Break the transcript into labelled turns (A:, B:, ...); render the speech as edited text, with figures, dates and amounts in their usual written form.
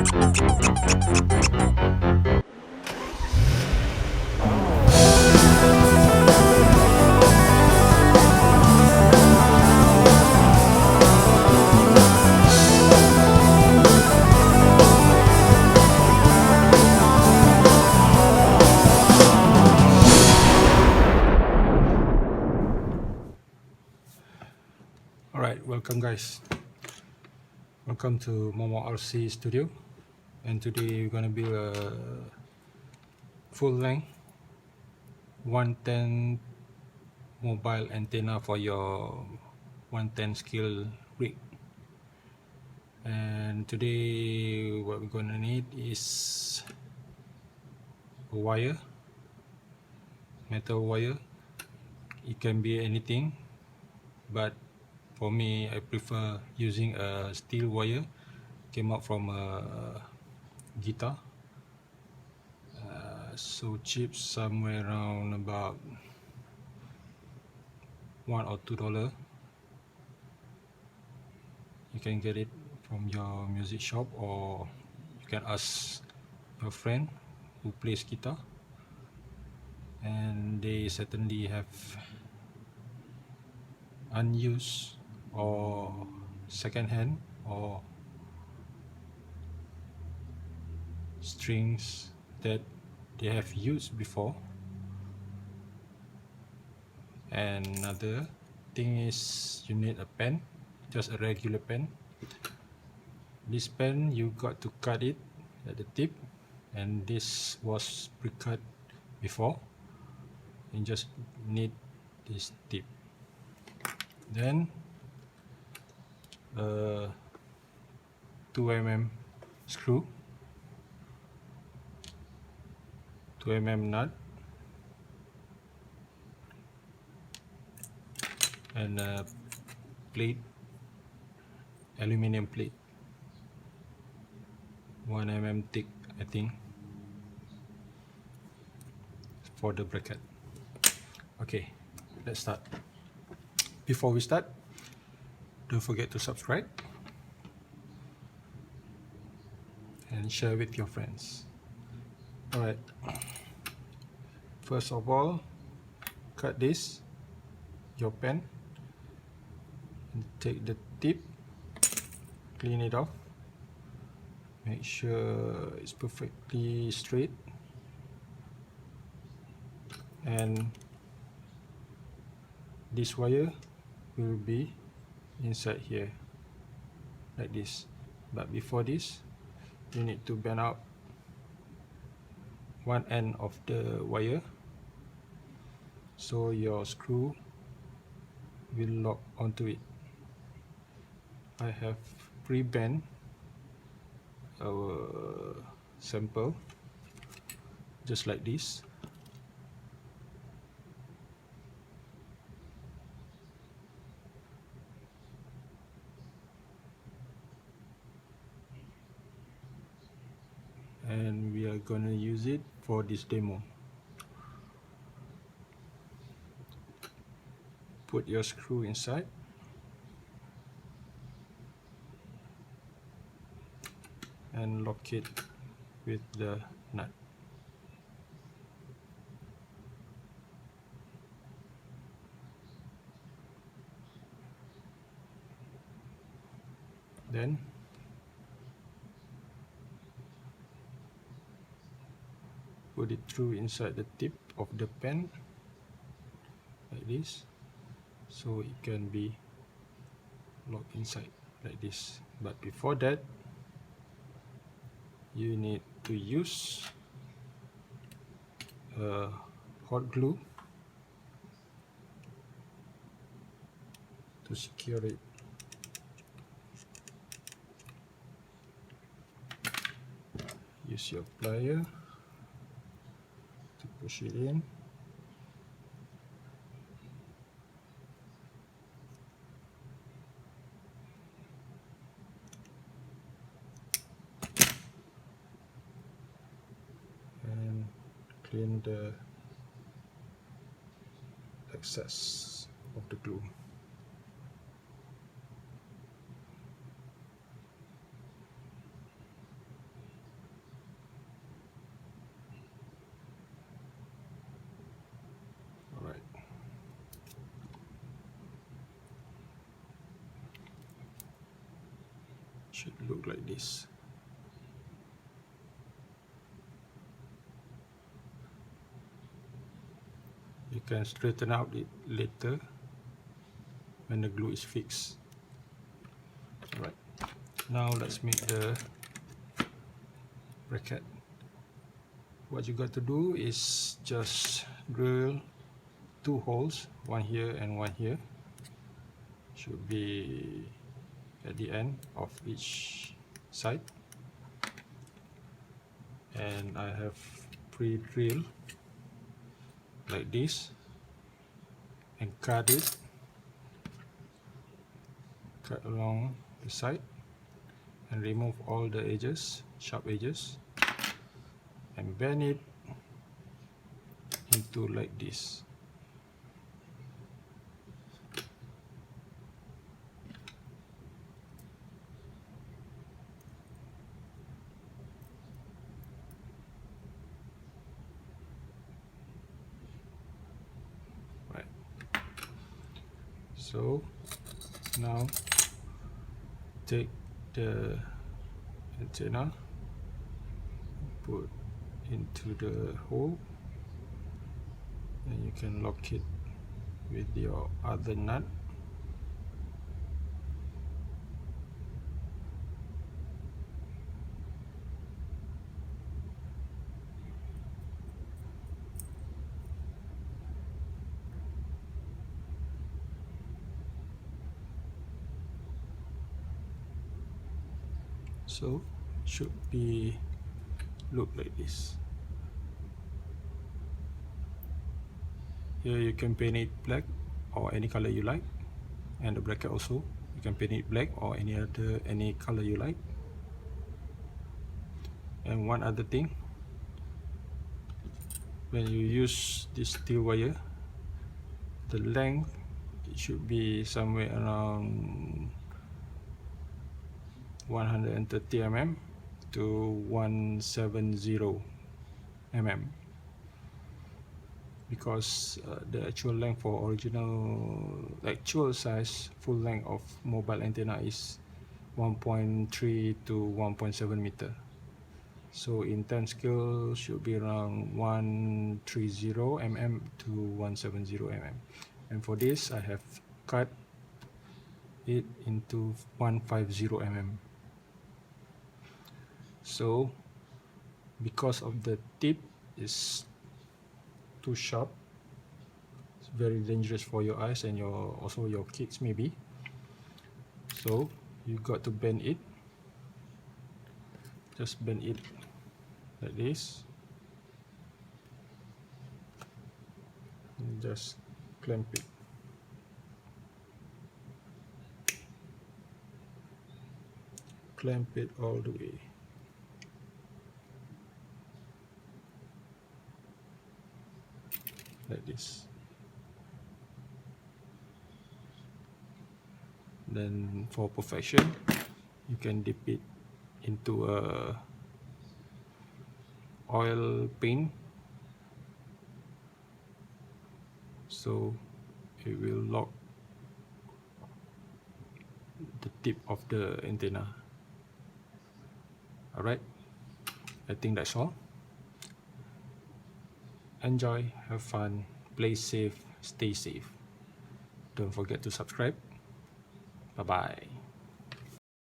A: Alright, welcome guys. Welcome to Momo RC Studio, and today we're gonna build a full length 110 mobile antenna for your 110 scale rig. And today what we're gonna need is a wire, metal wire. It can be anything, but for me I prefer using a steel wire. Came out from a guitar, so cheap, somewhere around about $1 or $2. You can get it from your music shop, or you can ask your friend who plays guitar, and they certainly have unused or second-hand or strings that they have used before. And another thing is you need a pen, just a regular pen. This pen, you got to cut it at the tip, and this was pre-cut before. You just need this tip. Then 2mm screw, 2mm nut, and a plate, aluminum plate, 1mm thick, I think, for the bracket. Okay, let's start. Before we start, don't forget to subscribe and share with your friends. Alright, first of all, cut this, your pen, and take the tip, clean it off, make sure it's perfectly straight, and this wire will be inside here like this. But before this, you need to bend out one end of the wire so your screw will lock onto it. I have pre-bent our sample just like this. And we are gonna use it for this demo. Put your screw inside, and lock it with the nut. Then put it through inside the tip of the pen like this, so it can be locked inside like this. But before that, you need to use hot glue to secure it. Use your plier to push it in. And clean the excess of the glue. Should look like this. You can straighten out it later when the glue is fixed. Alright, now let's make the bracket. What you got to do is just drill 2 holes, one here and one here. Should be at the end of each side. And I have pre-drilled like this and cut it, cut along the side and remove all the edges, sharp edges, and bend it into like this. Right. So now take the antenna, put into the hole, and you can lock it with your other nut. So should be look like this. Here you can paint it black or any color you like, and the bracket also you can paint it black or any color you like. And one other thing, when you use this steel wire, the length, it should be somewhere around 130 mm to 170 mm, because the actual length for original actual size full length of mobile antenna is 1.3 to 1.7 meter. So in 10 scale should be around 130 mm to 170 mm. And for this I have cut it into 150 mm. So because of the tip is too sharp, it's very dangerous for your eyes and also your kids maybe. So you got to bend it. Just bend it like this. And just clamp it. Clamp it all the way. Like this. Then for perfection, you can dip it into a oil paint, so it will lock the tip of the antenna. Alright, I think that's all. Enjoy, have fun, play safe, stay safe. Don't forget to subscribe. Bye bye.